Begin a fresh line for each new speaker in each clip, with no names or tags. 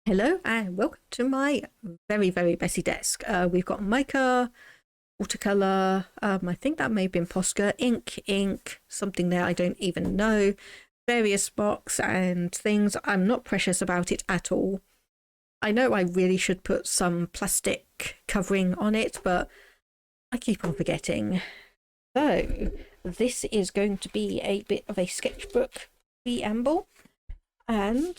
Hello and welcome to my very messy desk. We've got mica, watercolor, I think that may have been Posca, ink, something there I don't even know, various box and things. I'm not precious about it at all. I know I really should put some plastic covering on it, but I keep on forgetting. So this is going to be a bit of a sketchbook preamble, and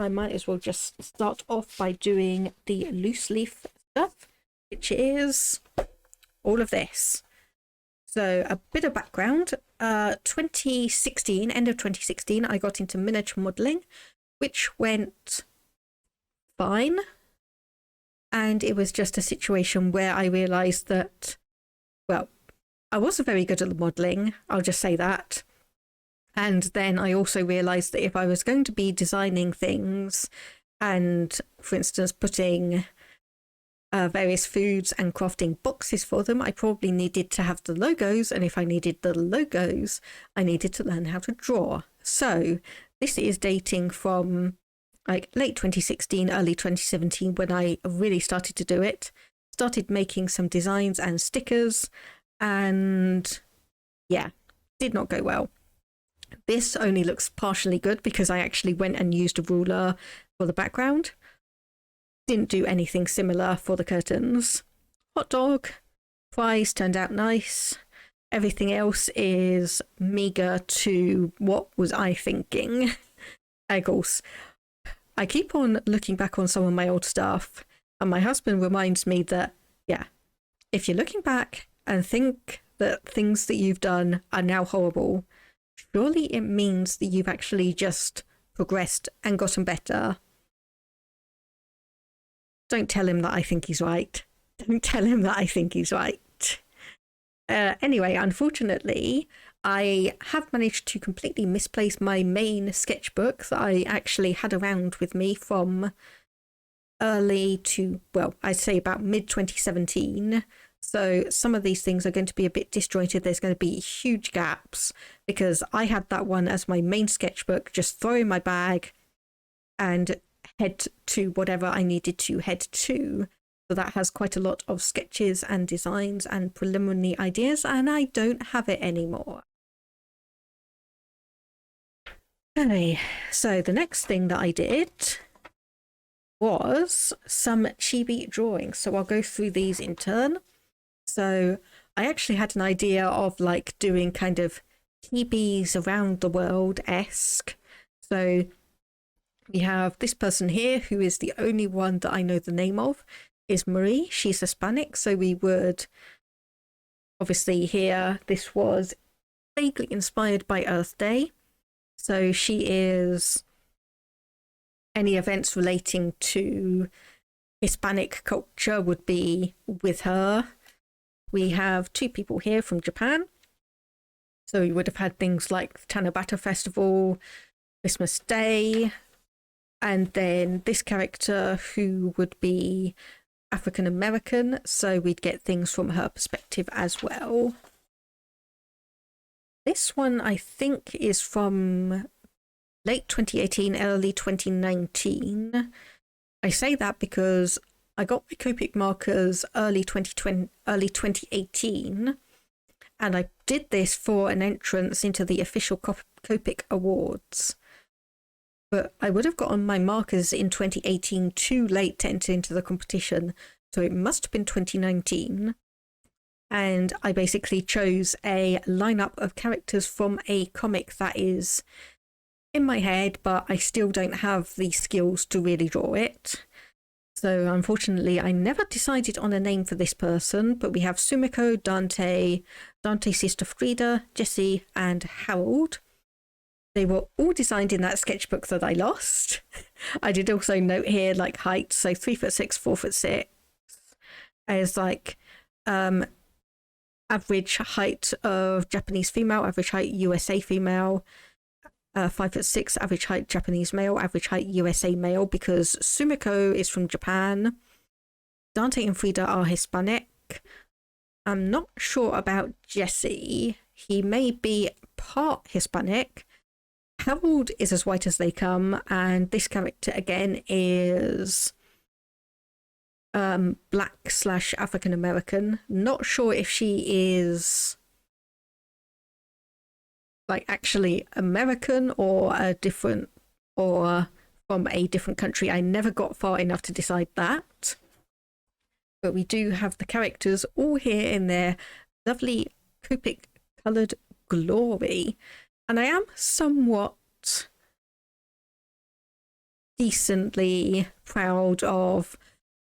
I might as well just start off by doing the loose leaf stuff, which is all of this. So a bit of background, 2016, end of 2016, I got into miniature modelling, which went fine. And it was just a situation where I realised that, well, I wasn't very good at the modelling, I'll just say that. And then I also realised that if I was going to be designing things and, for instance, putting various foods and crafting boxes for them, I probably needed to have the logos. And if I needed the logos, I needed to learn how to draw. So this is dating from like late 2016, early 2017, when I really started to do it. Started making some designs and stickers. And yeah, did not go well. This only looks partially good because I actually went and used a ruler for the background. Didn't do anything similar for the curtains. Hot dog, fries turned out nice. Everything else is meager to what was I thinking. Of course, I keep on looking back on some of my old stuff, and my husband reminds me that, yeah, if you're looking back and think that things that you've done are now horrible, surely it means that you've actually just progressed and gotten better. Don't tell him that I think he's right. Don't tell him that I think he's right. Anyway, unfortunately, I have managed to completely misplace my main sketchbook that I actually had around with me from early to, well, I'd say about mid-2017. So some of these things are going to be a bit disjointed. There's going to be huge gaps because I had that one as my main sketchbook, just throw in my bag and head to whatever I needed to head to. So that has quite a lot of sketches and designs and preliminary ideas, and I don't have it anymore. Okay, so the next thing that I did was some chibi drawings. So I'll go through these in turn. So I actually had an idea of like doing kind of chibis around the world-esque. So we have this person here who is the only one that I know the name of, is Marie. She's Hispanic. So we would obviously here, this was vaguely inspired by Earth Day. So she is any events relating to Hispanic culture would be with her. We have two people here from Japan. So we would have had things like the Tanabata Festival, Christmas Day, and then this character who would be African American. So we'd get things from her perspective as well. This one I think is from late 2018, early 2019. I say that because I got my Copic markers early 2018, and I did this for an entrance into the official Copic Awards. But I would have gotten my markers in 2018 too late to enter into the competition, so it must have been 2019. And I basically chose a lineup of characters from a comic that is in my head, but I still don't have the skills to really draw it. So unfortunately, I never decided on a name for this person, but we have Sumiko, Dante's sister Frida, Jessie, and Harold. They were all designed in that sketchbook that I lost. I did also note here like height, so 3'6", 4'6", as like average height of Japanese female, average height USA female, 5'6", average height Japanese male, average height USA male, because Sumiko is from Japan. Dante and Frida are Hispanic. I'm not sure about Jesse. He may be part Hispanic. Harold is as white as they come, and this character again is black / African American. Not sure if she is like actually American or from a different country. I never got far enough to decide that. But we do have the characters all here in their lovely Copic coloured glory. And I am somewhat decently proud of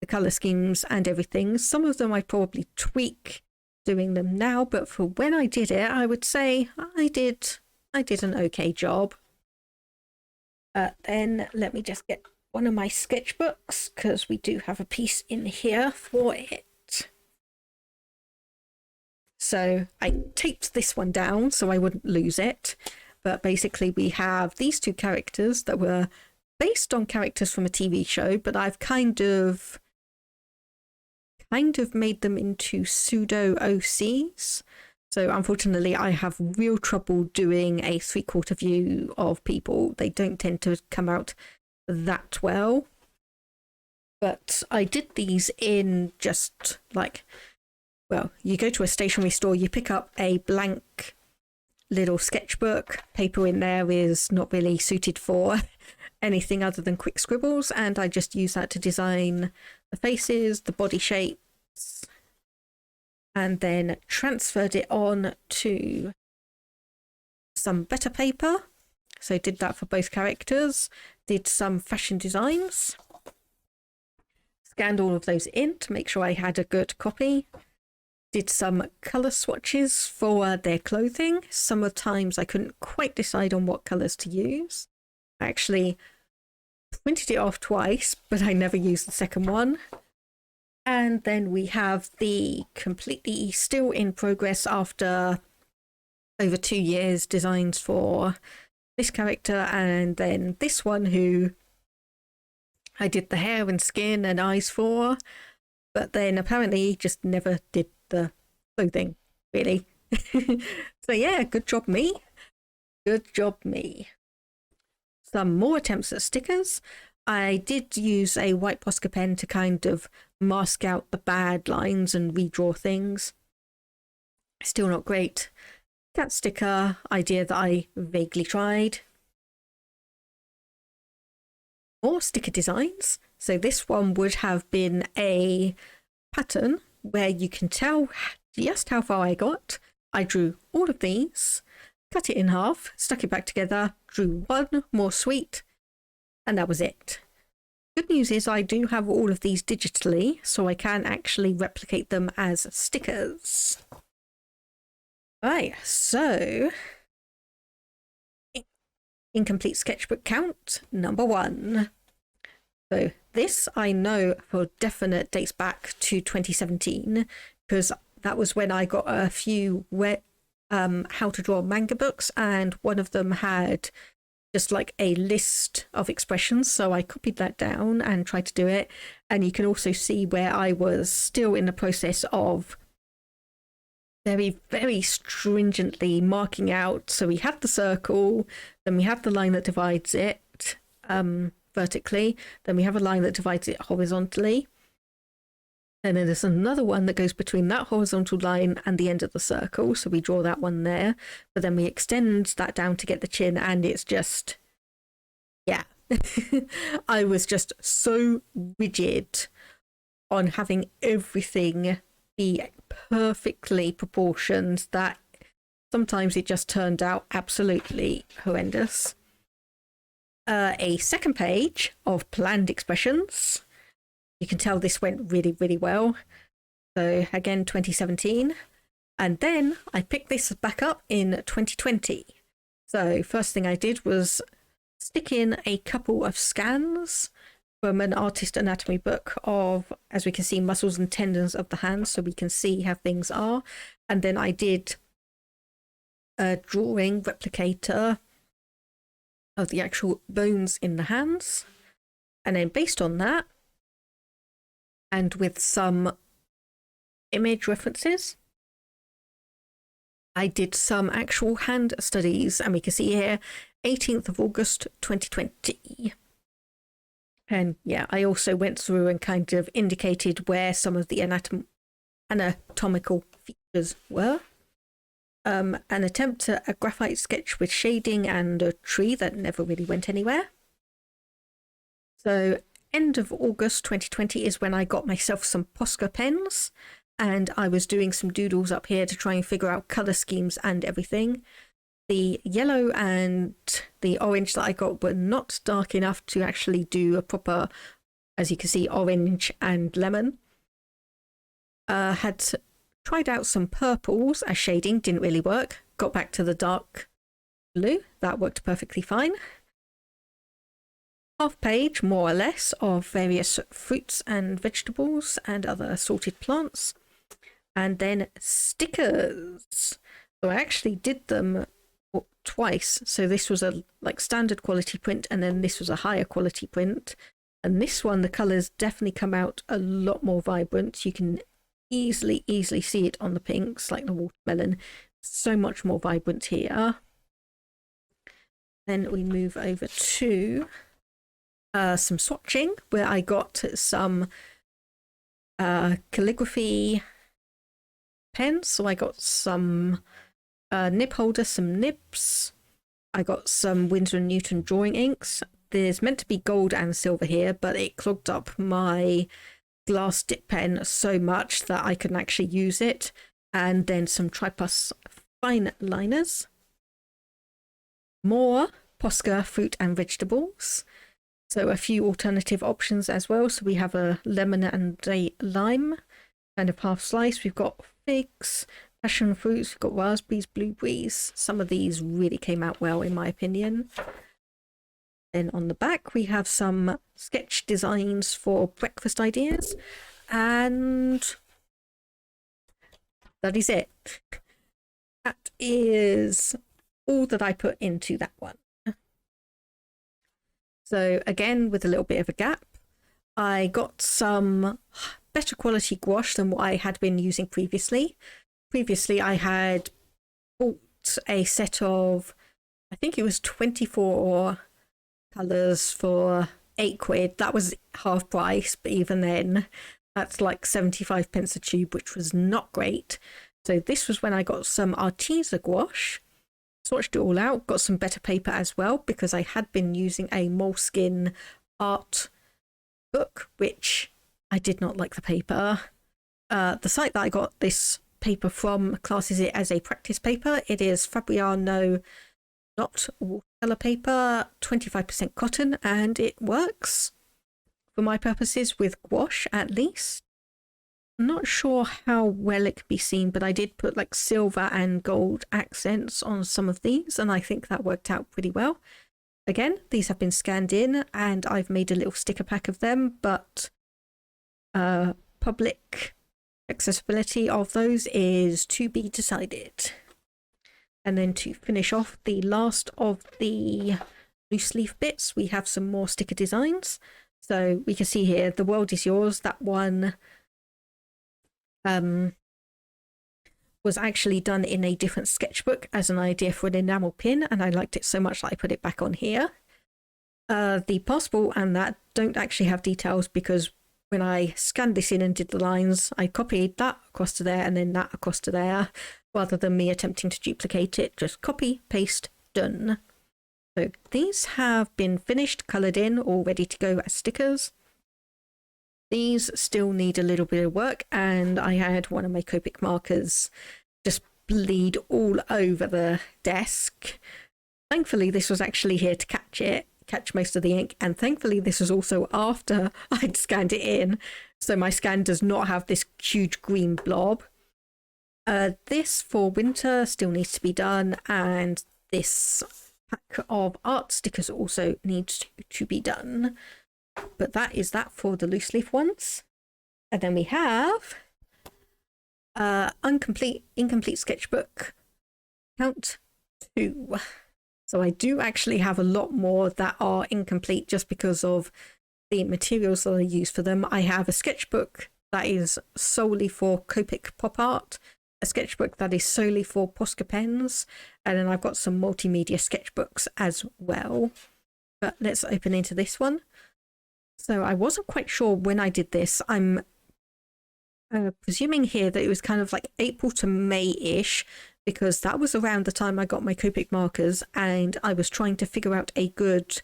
the colour schemes and everything. Some of them I probably tweak doing them now, but for when I did it, I would say I did an okay job. Then let me just get one of my sketchbooks, because we do have a piece in here for it. So I taped this one down so I wouldn't lose it. But basically we have these two characters that were based on characters from a TV show, but I've kind of made them into pseudo OCs. So unfortunately I have real trouble doing a 3/4 view of people. They don't tend to come out that well. But I did these in just like, well, you go to a stationery store, you pick up a blank little sketchbook. Paper in there is not really suited for anything other than quick scribbles, and I just use that to design the faces, the body shapes, and then transferred it on to some better paper. So did that for both characters, did some fashion designs, scanned all of those in to make sure I had a good copy, did some colour swatches for their clothing. Some of the times I couldn't quite decide on what colours to use. I actually printed it off twice, but I never used the second one. And then we have the completely still in progress after over 2 years designs for this character, and then this one who I did the hair and skin and eyes for, but then apparently just never did the clothing, really. So yeah, good job me. Good job me. Some more attempts at stickers. I did use a white Posca pen to kind of mask out the bad lines and redraw things. Still not great. Cat sticker idea that I vaguely tried. More sticker designs. So this one would have been a pattern where you can tell just how far I got. I drew all of these, cut it in half, stuck it back together, drew one more sweet, and that was it. Good news is I do have all of these digitally, so I can actually replicate them as stickers. Right, so incomplete sketchbook count number 1. So this I know for definite dates back to 2017, because that was when I got a few how to draw manga books, and one of them had just like a list of expressions, so I copied that down and tried to do it. And you can also see where I was still in the process of very, very stringently marking out. So we had the circle, then we have the line that divides it vertically, then we have a line that divides it horizontally, and then there's another one that goes between that horizontal line and the end of the circle, so we draw that one there, but then we extend that down to get the chin, and it's just, yeah. I was just so rigid on having everything be perfectly proportioned that sometimes it just turned out absolutely horrendous. A second page of planned expressions. You can tell this went really, really well. So again, 2017. And then I picked this back up in 2020. So first thing I did was stick in a couple of scans from an artist anatomy book of, as we can see, muscles and tendons of the hands, so we can see how things are. And then I did a drawing replicator of the actual bones in the hands. And then based on that, and with some image references, I did some actual hand studies, and we can see here 18th of August 2020. And yeah, I also went through and kind of indicated where some of the anatomical features were. An attempt at a graphite sketch with shading and a tree that never really went anywhere. So end of August 2020 is when I got myself some Posca pens, and I was doing some doodles up here to try and figure out colour schemes and everything. The yellow and the orange that I got were not dark enough to actually do a proper, as you can see, orange and lemon. Had tried out some purples as shading, didn't really work. Got back to the dark blue, that worked perfectly fine. Half page, more or less, of various fruits and vegetables and other assorted plants. And then stickers. So I actually did them twice. So this was a standard quality print, and then this was a higher quality print. And this one, the colours definitely come out a lot more vibrant. You can easily see it on the pinks, like the watermelon. So much more vibrant here. Then we move over to some swatching, where I got some calligraphy pens. So I got some nib holder, some nibs. I got some Winsor & Newton drawing inks. There's meant to be gold and silver here, but it clogged up my glass dip pen so much that I couldn't actually use it. And then some Tripus fine liners. More Posca fruit and vegetables. So a few alternative options as well. So we have a lemon and a lime, kind of half slice. We've got figs, passion fruits, we've got raspberries, blueberries. Some of these really came out well, in my opinion. Then on the back, we have some sketch designs for breakfast ideas. And that is it. That is all that I put into that one. So again, with a little bit of a gap, I got some better quality gouache than what I had been using previously. Previously, I had bought a set of, I think it was 24 colours for £8. That was half price, but even then, that's like 75 pence a tube, which was not great. So this was when I got some Arteza gouache. Swatched it all out, got some better paper as well, because I had been using a Moleskine art book, which I did not like the paper. The site that I got this paper from classes it as a practice paper. It is Fabriano not watercolor paper, 25% cotton, and it works for my purposes with gouache at least. I'm not sure how well it can be seen, but I did put like silver and gold accents on some of these, and I think that worked out pretty well. Again, these have been scanned in, and I've made a little sticker pack of them, but public accessibility of those is to be decided. And then to finish off the last of the loose leaf bits, we have some more sticker designs. So we can see here, The World Is Yours. That one was actually done in a different sketchbook as an idea for an enamel pin, and I liked it so much that I put it back on here. The passport and that don't actually have details, because when I scanned this in and did the lines, I copied that across to there and then that across to there, rather than me attempting to duplicate it. Just copy, paste, done. So these have been finished, coloured in, all ready to go as stickers. These still need a little bit of work, and I had one of my Copic markers just bleed all over the desk. Thankfully, this was actually here to catch most of the ink, and thankfully this was also after I'd scanned it in, so my scan does not have this huge green blob. This for winter still needs to be done, and this pack of art stickers also needs to be done. But that is that for the loose leaf ones. And then we have incomplete sketchbook count 2. So I do actually have a lot more that are incomplete just because of the materials that I use for them. I have a sketchbook that is solely for Copic pop art, a sketchbook that is solely for Posca pens, and then I've got some multimedia sketchbooks as well. But let's open into this one. So I wasn't quite sure when I did this. I'm presuming here that it was kind of like April to May-ish, because that was around the time I got my Copic markers, and I was trying to figure out a good,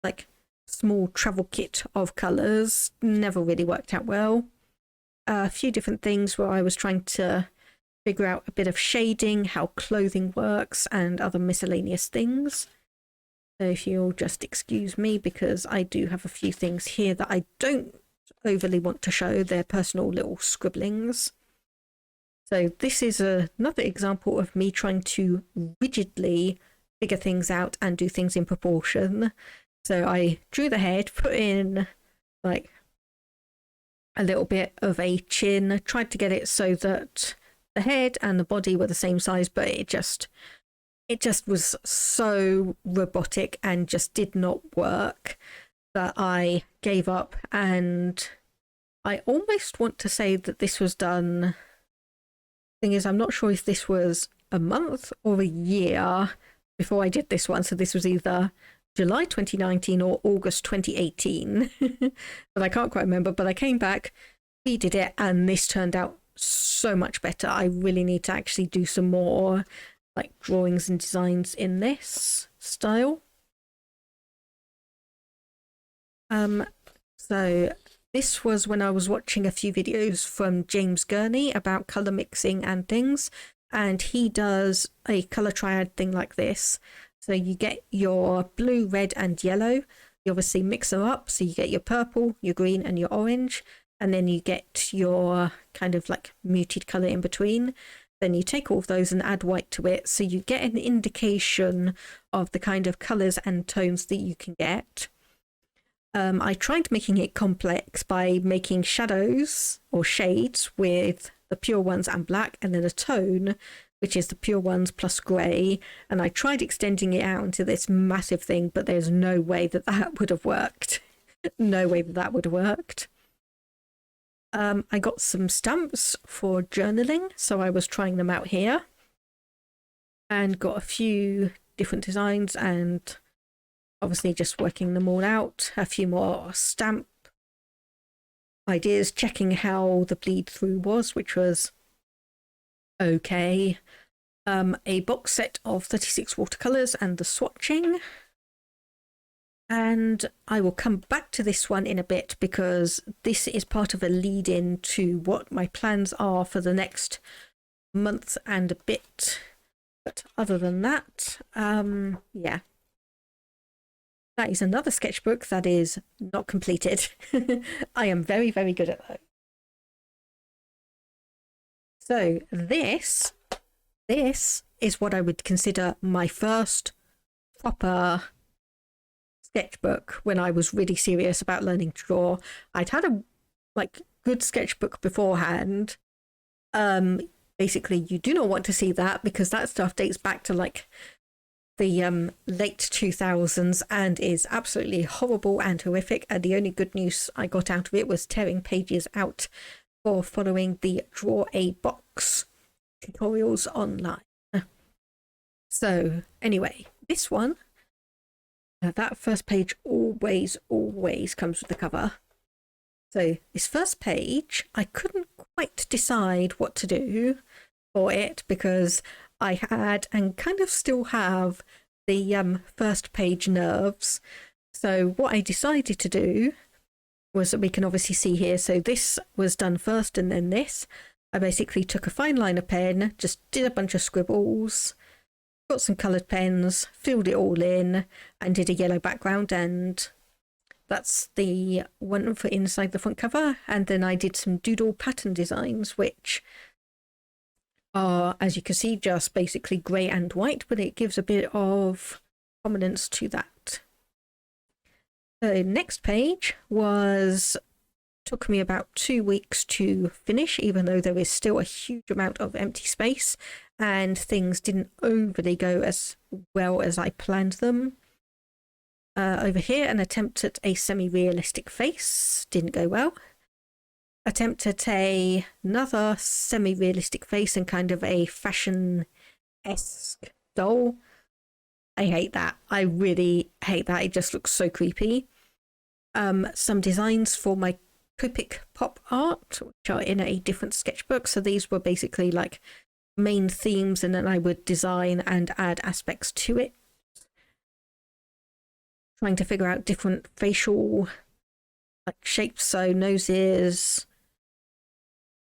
like, small travel kit of colours. Never really worked out well. A few different things where I was trying to figure out a bit of shading, how clothing works, and other miscellaneous things. So if you'll just excuse me, because I do have a few things here that I don't overly want to show. They're personal little scribblings. So this is another example of me trying to rigidly figure things out and do things in proportion. So I drew the head, put in like a little bit of a chin, tried to get it so that the head and the body were the same size, but it just was so robotic and just did not work that I gave up. And I almost want to say that this was done. Thing is, I'm not sure if this was a month or a year before I did this one. So this was either July 2019 or August 2018. But I can't quite remember. But I came back, we did it, and this turned out so much better. I really need to actually do some more like drawings and designs in this style. So this was when I was watching a few videos from James Gurney about colour mixing and things, and he does a colour triad thing like this. So you get your blue, red and yellow. You obviously mix them up, so you get your purple, your green and your orange, and then you get your kind of like muted colour in between. Then you take all of those and add white to it, so you get an indication of the kind of colours and tones that you can get. I tried making it complex by making shadows or shades with the pure ones and black, and then a tone, which is the pure ones plus grey. And I tried extending it out into this massive thing, but there's no way that that would have worked. No way that that would have worked. I got some stamps for journaling, so I was trying them out here. And got a few different designs and obviously just working them all out. A few more stamp ideas, checking how the bleed through was, which was okay. A box set of 36 watercolours and the swatching. And I will come back to this one in a bit, because this is part of a lead-in to what my plans are for the next month and a bit. But other than that, yeah. That is another sketchbook that is not completed. I am very, very good at that. So this is what I would consider my first proper sketchbook when I was really serious about learning to draw. I'd had a good sketchbook beforehand. Basically, you do not want to see that, because that stuff dates back to like the late 2000s and is absolutely horrible and horrific. And the only good news I got out of it was tearing pages out for following the Draw a Box tutorials online. So anyway, this one, that first page always comes with the cover. So this first page, I couldn't quite decide what to do for it, because I had and kind of still have the first page nerves. So what I decided to do was, that we can obviously see here, so this was done first and then this. I basically took a fine liner pen, just did a bunch of scribbles, got some coloured pens, filled it all in and did a yellow background, and that's the one for inside the front cover. And then I did some doodle pattern designs, which are, as you can see, just basically grey and white, but it gives a bit of prominence to that. The next page took me about 2 weeks to finish, even though there is still a huge amount of empty space and things didn't overly go as well as I planned them. Over here, an attempt at a semi-realistic face didn't go well. attempted another semi-realistic face and kind of a fashion-esque doll. I hate that. I really hate that. It just looks so creepy. Some designs for my Copic pop art, which are in a different sketchbook. So these were basically like main themes, and then I would design and add aspects to it. Trying to figure out different facial like shapes, so noses,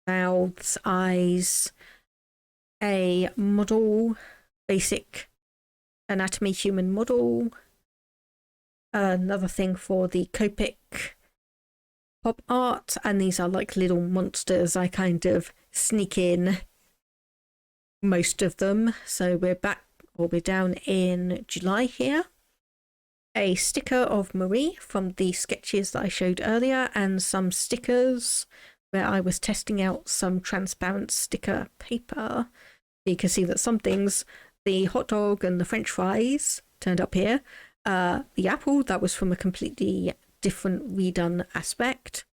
mouths, eyes, a model, basic anatomy human model. Another thing for the Copic pop art, and these are like little monsters. I kind of sneak in most of them. So we're down in July here. A sticker of Marie from the sketches that I showed earlier, and some stickers where I was testing out some transparent sticker paper. You can see that some things, the hot dog and the French fries, turned up here. The apple, that was from a completely different redone aspect.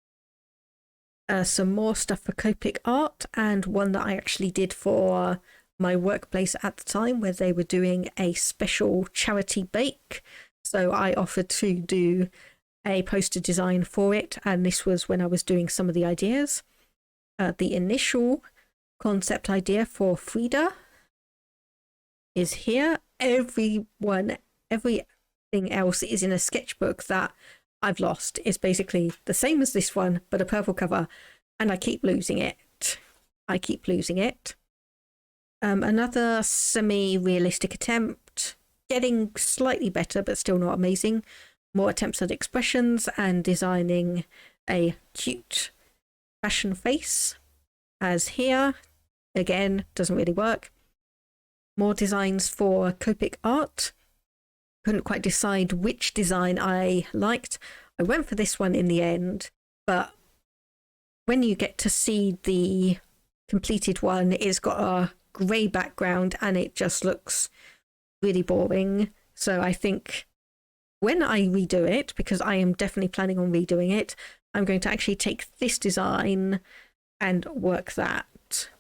Some more stuff for Copic art, and one that I actually did for my workplace at the time where they were doing a special charity bake. So I offered to do a poster design for it, and this was when I was doing some of the ideas. The initial concept idea for Frida is here. Everything else is in a sketchbook that I've lost. It's basically the same as this one, but a purple cover, and I keep losing it. Another semi-realistic attempt, getting slightly better, but still not amazing. More attempts at expressions and designing a cute fashion face, as here. Again, doesn't really work. More designs for Copic art. Couldn't quite decide which design I liked. I went for this one in the end, but when you get to see the completed one, it's got a grey background and it just looks really boring. So I think when I redo it, because I am definitely planning on redoing it, I'm going to actually take this design and work that.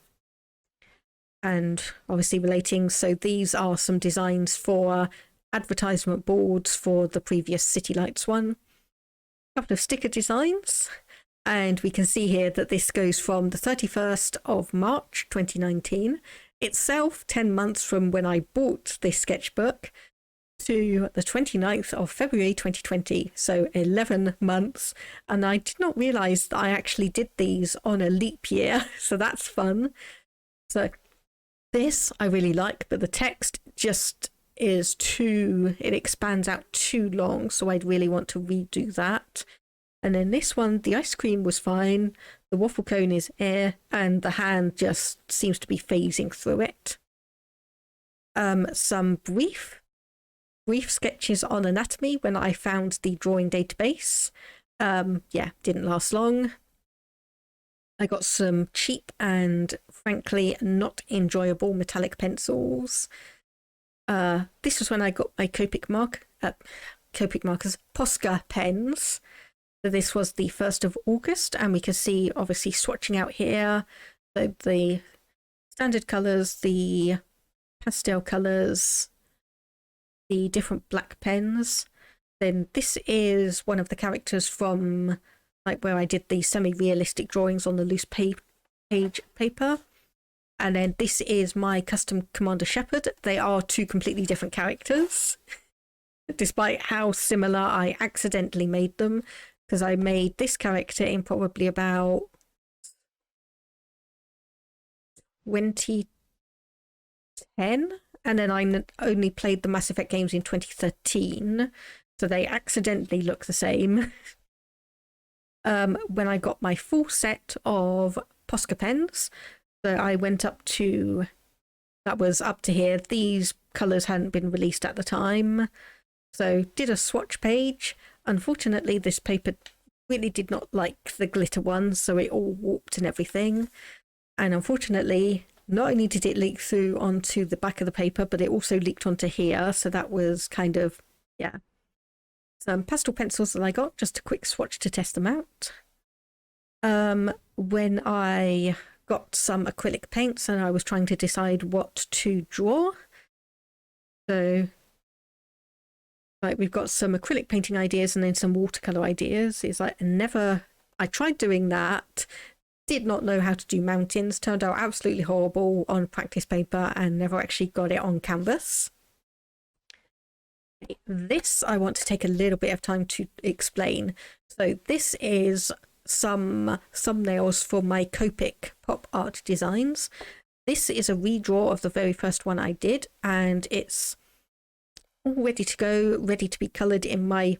And obviously relating, so these are some designs for advertisement boards for the previous City Lights one. A couple of sticker designs, and we can see here that this goes from the 31st of March 2019 itself, 10 months from when I bought this sketchbook, to the 29th of February 2020, so 11 months. And I did not realize that I actually did these on a leap year, so that's fun. So this I really like, but the text just is it expands out too long, so I'd really want to redo that. And then this one, the ice cream was fine, the waffle cone is air, and the hand just seems to be phasing through it. Some brief sketches on anatomy when I found the drawing database. Didn't last long. I got some cheap and frankly not enjoyable metallic pencils. This was when I got my Copic markers, Posca pens. So this was the 1st of August, and we can see obviously swatching out here the standard colours, the pastel colours, the different black pens. Then this is one of the characters from like where I did the semi-realistic drawings on the loose page paper. And then this is my custom Commander Shepard. They are two completely different characters, despite how similar I accidentally made them, because I made this character in probably about 2010, and then I only played the Mass Effect games in 2013, so they accidentally look the same. When I got my full set of Posca pens, so I went up to, that was up to here. These colours hadn't been released at the time, so did a swatch page. Unfortunately, this paper really did not like the glitter ones, so it all warped and everything. And unfortunately, not only did it leak through onto the back of the paper, but it also leaked onto here, so that was kind of, yeah. Some pastel pencils that I got, just a quick swatch to test them out. when I got some acrylic paints and I was trying to decide what to draw. So like we've got some acrylic painting ideas and then some watercolor ideas. It's like I tried doing that, did not know how to do mountains, turned out absolutely horrible on practice paper and never actually got it on canvas. This I want to take a little bit of time to explain. So this is some thumbnails for my Copic pop art designs. This is a redraw of the very first one I did, and it's all ready to go, ready to be coloured in my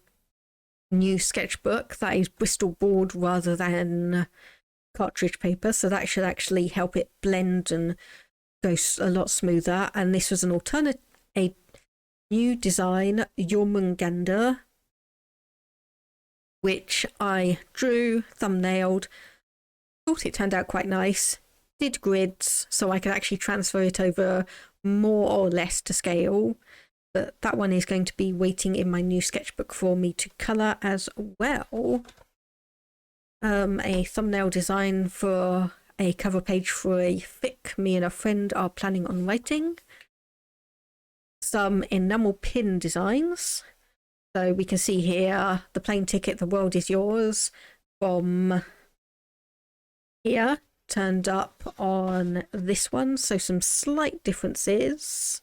new sketchbook that is Bristol board rather than cartridge paper, so that should actually help it blend and go a lot smoother. And this was an alternate, a new design, Jormungandr, which I drew, thumbnailed, thought it turned out quite nice, did grids so I could actually transfer it over more or less to scale. But that one is going to be waiting in my new sketchbook for me to colour as well. A thumbnail design for a cover page for a fic me and a friend are planning on writing. Some enamel pin designs. So we can see here the plane ticket, The World Is Yours, from here turned up on this one. So some slight differences.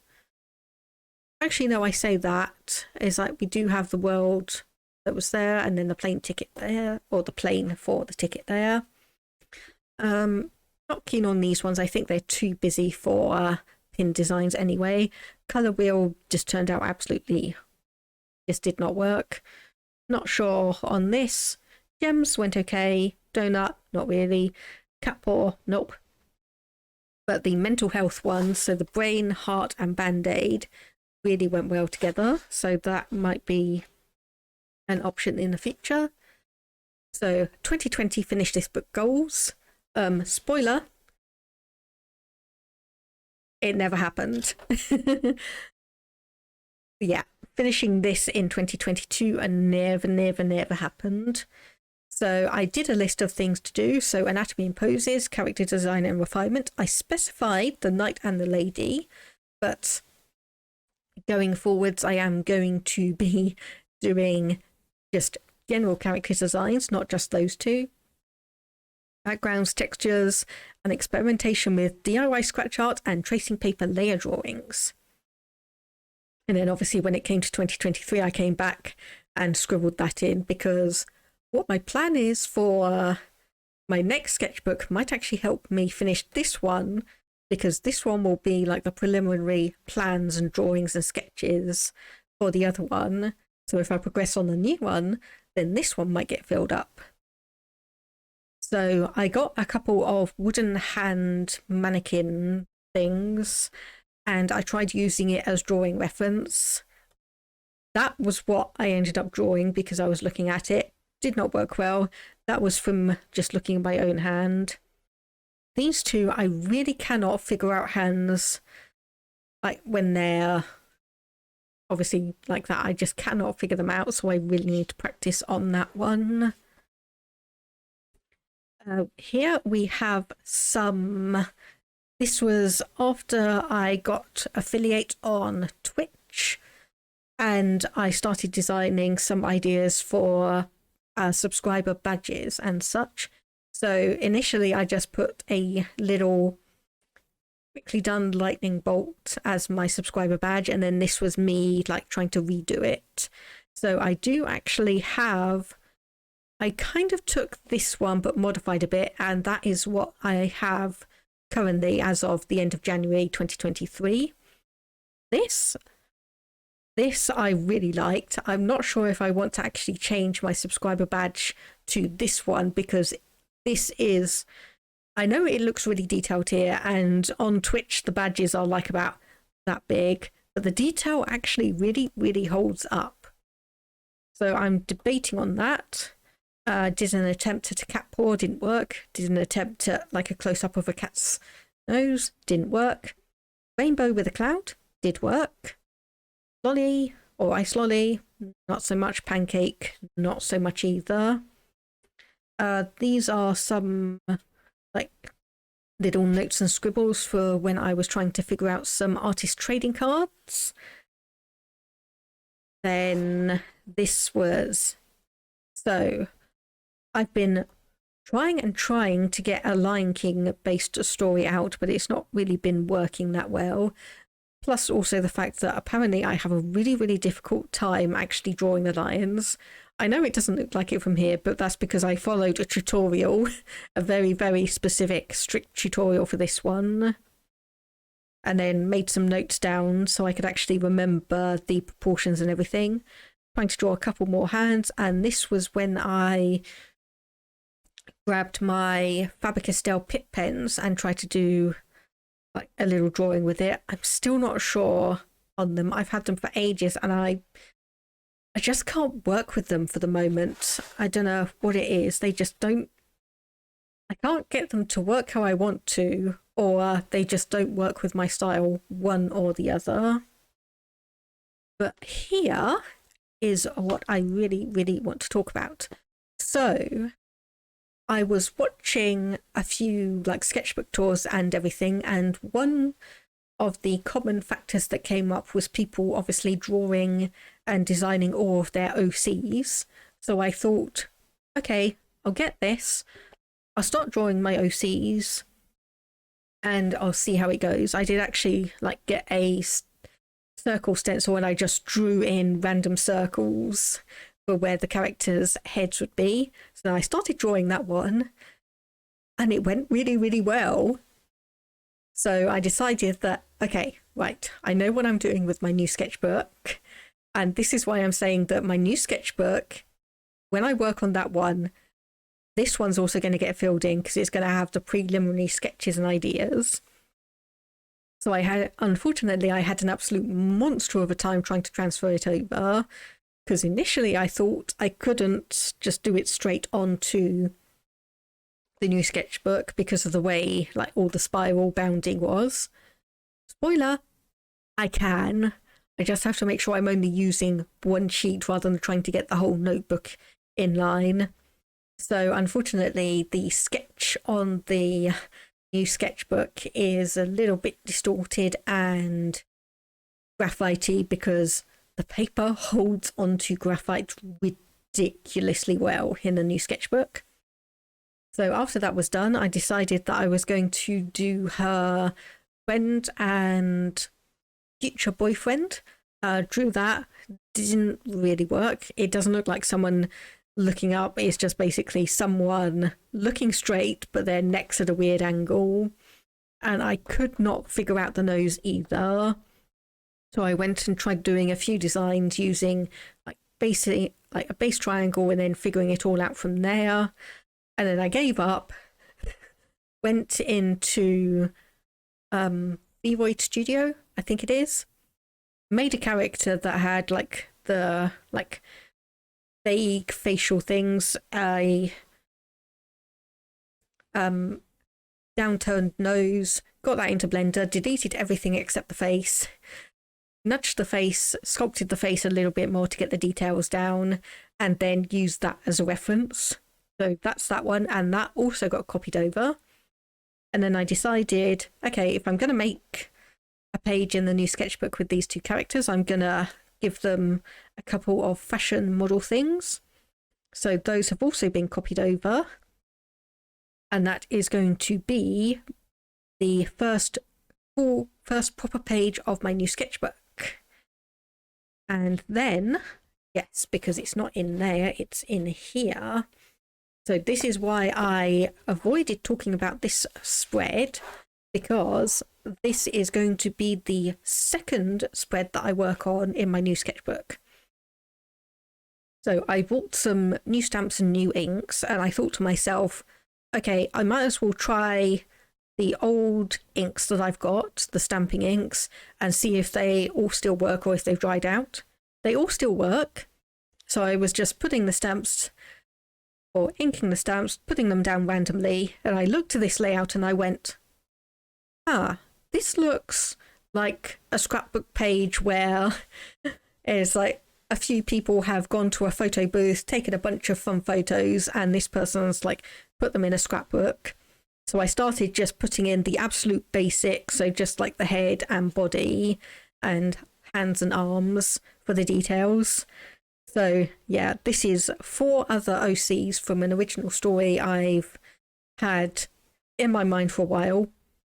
Actually, no, I say that is like we do have the world that was there and then the plane ticket there, or the plane for the ticket there. Not keen on these ones. I think they're too busy for pin designs anyway. Colour wheel just turned out absolutely, just did not work. Not sure on this. Gems went okay. Donut, not really. Cat paw, nope. But the mental health ones, so the brain, heart and band-aid, really went well together. So that might be an option in the future. So 2020 finished this book goals. Spoiler, it never happened. Yeah, finishing this in 2022 and never happened. So I did a list of things to do. So anatomy and poses, character design and refinement. I specified the knight and the lady, but going forwards I am going to be doing just general character designs, not just those two. Backgrounds, textures, and experimentation with DIY scratch art and tracing paper layer drawings. And then obviously when it came to 2023, I came back and scribbled that in, because what my plan is for my next sketchbook might actually help me finish this one, because this one will be like the preliminary plans and drawings and sketches for the other one. So if I progress on the new one, then this one might get filled up. So I got a couple of wooden hand mannequin things and I tried using it as drawing reference. That was what I ended up drawing because I was looking at it. Did not work well. That was from just looking at my own hand. These two, I really cannot figure out hands like when they're obviously like that. I just cannot figure them out, so I really need to practice on that one. Here we have some. This was after I got affiliate on Twitch and I started designing some ideas for subscriber badges and such. So initially I just put a little quickly done lightning bolt as my subscriber badge, and then this was me like trying to redo it. So I do actually have, I kind of took this one but modified a bit, and that is what I have currently as of the end of January 2023. This I really liked. I'm not sure if I want to actually change my subscriber badge to this one, because this is, I know it looks really detailed here, and on Twitch the badges are like about that big, but the detail actually really holds up. So I'm debating on that. Did an attempt at a cat paw, didn't work. Did an attempt at like a close-up of a cat's nose, didn't work. Rainbow with a cloud, did work. Lolly or ice lolly, not so much. Pancake, not so much either. These are some like little notes and scribbles for when I was trying to figure out some artist trading cards. Then this was... So I've been trying to get a Lion King based story out, but it's not really been working that well. Plus also the fact that apparently I have a really, really difficult time actually drawing the lions. I know it doesn't look like it from here, but that's because I followed a tutorial, a very, very specific, strict tutorial for this one, and then made some notes down so I could actually remember the proportions and everything. Trying to draw a couple more hands, and this was when I grabbed my Faber-Castell Pitt pens and tried to do like a little drawing with it. I'm still not sure on them. I've had them for ages and I just can't work with them for the moment. I don't know what it is. They just don't... I can't get them to work how I want to, or they just don't work with my style, one or the other. But here is what I really, really want to talk about. So I was watching a few like sketchbook tours and everything, and one of the common factors that came up was people obviously drawing and designing all of their OCs. So I thought, okay, I'll get this. I'll start drawing my OCs and I'll see how it goes. I did actually like get a circle stencil and I just drew in random circles for where the characters' heads would be. So I started drawing that one and it went really, really well. So I decided that, okay, right, I know what I'm doing with my new sketchbook. And this is why I'm saying that my new sketchbook, when I work on that one, this one's also going to get filled in because it's going to have the preliminary sketches and ideas. So unfortunately, I had an absolute monster of a time trying to transfer it over, because initially I thought I couldn't just do it straight onto the new sketchbook because of the way like all the spiral bounding was. Spoiler, I can. I just have to make sure I'm only using one sheet rather than trying to get the whole notebook in line. So unfortunately, the sketch on the new sketchbook is a little bit distorted and graphite-y because the paper holds onto graphite ridiculously well in the new sketchbook. So after that was done, I decided that I was going to do her friend and future boyfriend. Drew that. Didn't really work. It doesn't look like someone looking up. It's just basically someone looking straight, but their neck's at a weird angle. And I could not figure out the nose either. So I went and tried doing a few designs using like basically like a base triangle and then figuring it all out from there. And then I gave up, went into Void Studio, I think it is, made a character that had like the like vague facial things, a downturned nose, got that into Blender, deleted everything except the face, nudged the face, sculpted the face a little bit more to get the details down, and then used that as a reference. So that's that one, and that also got copied over. And then I decided, okay, if I'm going to make a page in the new sketchbook with these two characters, I'm going to give them a couple of fashion model things. So those have also been copied over. And that is going to be the first proper page of my new sketchbook. And then, yes, because it's not in there, it's in here. So this is why I avoided talking about this spread, because this is going to be the second spread that I work on in my new sketchbook. So I bought some new stamps and new inks, and I thought to myself, okay, I might as well try the old inks that I've got, the stamping inks, and see if they all still work or if they've dried out. They all still work. So I was just putting the stamps or inking the stamps, putting them down randomly, and I looked at this layout and I went, this looks like a scrapbook page where it's like a few people have gone to a photo booth, taken a bunch of fun photos, and this person's like put them in a scrapbook. So I started just putting in the absolute basics, so just like the head and body and hands and arms for the details. So yeah, this is 4 other OCs from an original story I've had in my mind for a while.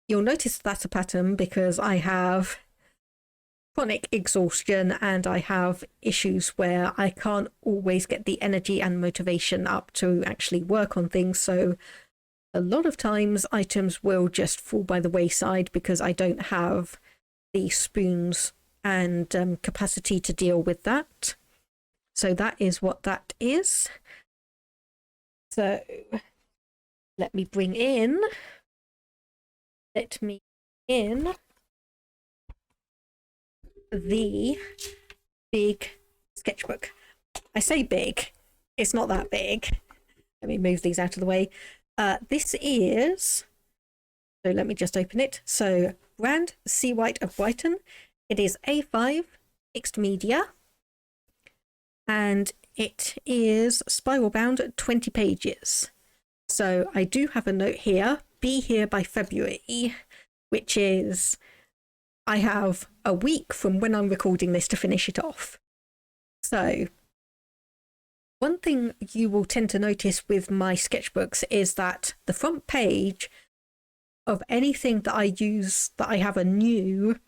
You'll notice that's a pattern because I have chronic exhaustion and I have issues where I can't always get the energy and motivation up to actually work on things. So a lot of times items will just fall by the wayside because I don't have the spoons and capacity to deal with that. So that is what that is. So let me bring in the big sketchbook. I say big, it's not that big. Let me move these out of the way. This is, so let me just open it. So brand Sea White of Brighton. It is A5 mixed media and it is spiral bound 20 pages. So I do have a note here, be here by February, which is I have a week from when I'm recording this to finish it off. So one thing you will tend to notice with my sketchbooks is that the front page of anything that I use that I have a new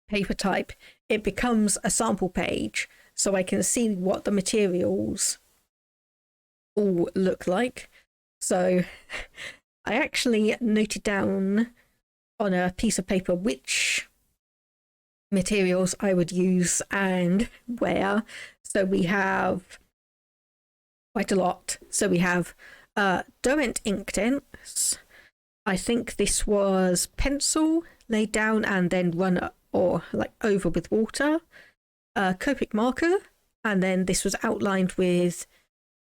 paper type, it becomes a sample page so I can see what the materials all look like. So I actually noted down on a piece of paper which materials I would use and where. So we have quite a lot. So we have Derwent Inktense. I think this was pencil laid down and then run or like over with water. Copic marker, and then this was outlined with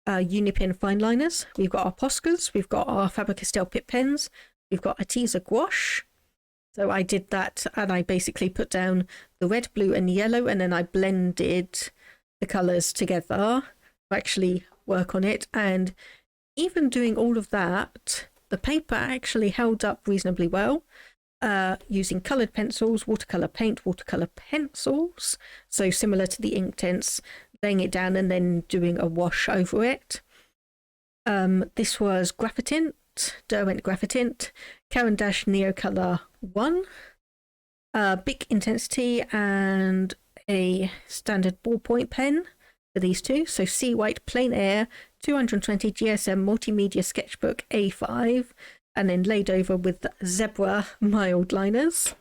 Unipin fine liners. We've got our Poscas, we've got our Faber-Castell Pitt pens, we've got a teaser gouache. So I did that and I basically put down the red, blue and yellow and then I blended the colours together to actually work on it. And even doing all of that, the paper actually held up reasonably well. Using coloured pencils, watercolour paint, watercolour pencils. So similar to the Inktense, laying it down and then doing a wash over it. This was Graphitint, Derwent Graphitint, Caran d'Ache Neocolour 1, Bic Intensity and a standard ballpoint pen for these two. So Sea White Plein Air 220 GSM Multimedia Sketchbook A5 and then laid over with Zebra mild liners.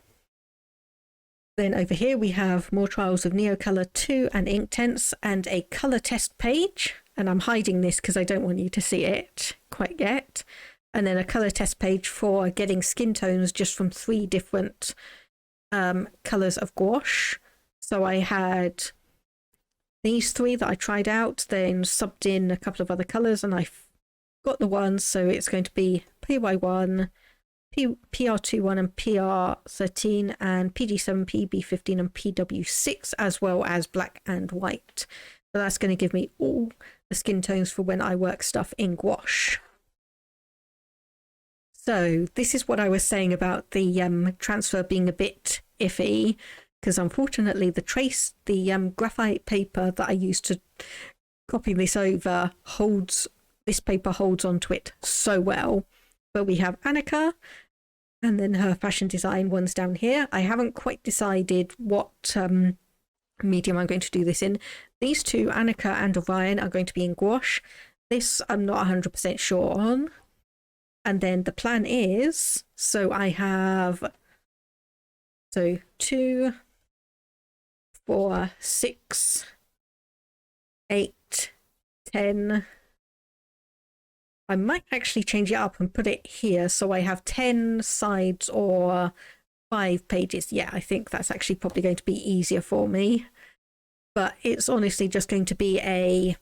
Then over here we have more Trials of Neocolour 2 and Inktense and a colour test page. And I'm hiding this because I don't want you to see it quite yet. And then a colour test page for getting skin tones just from 3 different colours of gouache. So I had these 3 that I tried out, then subbed in a couple of other colours and I got the ones. So it's going to be PY1, PR21 and PR13 and PD7, PB15 and PW6 as well as black and white. So that's going to give me all the skin tones for when I work stuff in gouache. So this is what I was saying about the transfer being a bit iffy, because unfortunately the graphite paper that I used to copy this over this paper holds onto it so well. But we have Annika and then her fashion design ones down here. I haven't quite decided what medium I'm going to do this in. These two, Annika and Orion, are going to be in gouache. This I'm not 100% sure on. And then the plan is, so I have 2, 4, 6, 8, 10. I might actually change it up and put it here so I have 10 sides or 5 pages. Yeah, I think that's actually probably going to be easier for me. But it's honestly just going to be a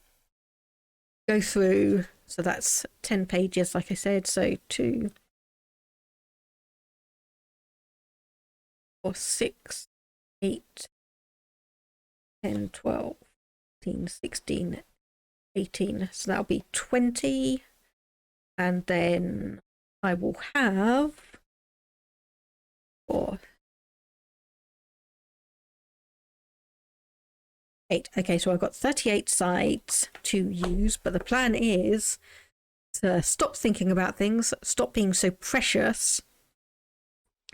go through. So that's 10 pages, like I said. So 2, 4, 6, 8, 10, 12, 15, 16, 18. So that'll be 20. And then I will have 4, 8. Okay, so I've got 38 sides to use, but the plan is to stop thinking about things, stop being so precious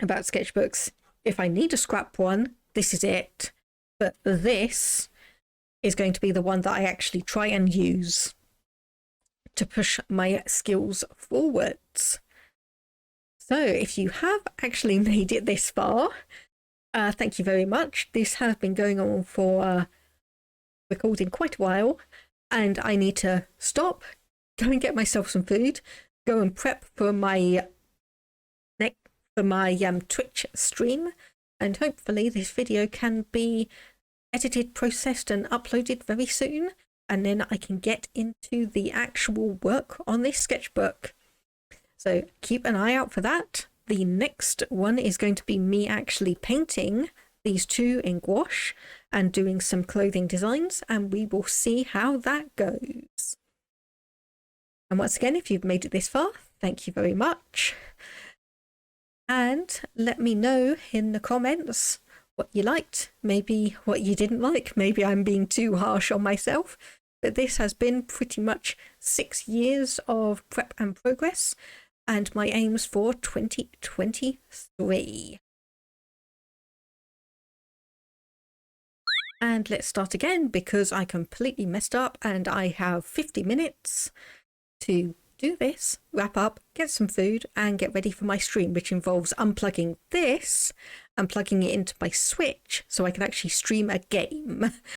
about sketchbooks. If I need to scrap one, this is it. But this is going to be the one that I actually try and use to push my skills forwards. So if you have actually made it this far, thank you very much. This has been going on for recording quite a while, and I need to stop, go and get myself some food, go and prep for my Twitch stream, and hopefully this video can be edited, processed, and uploaded very soon, and then I can get into the actual work on this sketchbook. So keep an eye out for that. The next one is going to be me actually painting these two in gouache and doing some clothing designs, and we will see how that goes. And once again, if you've made it this far, thank you very much. And let me know in the comments what you liked, maybe what you didn't like. Maybe I'm being too harsh on myself, but this has been pretty much 6 years of prep and progress, and my aims for 2023. And let's start again, because I completely messed up and I have 50 minutes to do this, wrap up, get some food, and get ready for my stream, which involves unplugging this and plugging it into my Switch so I can actually stream a game.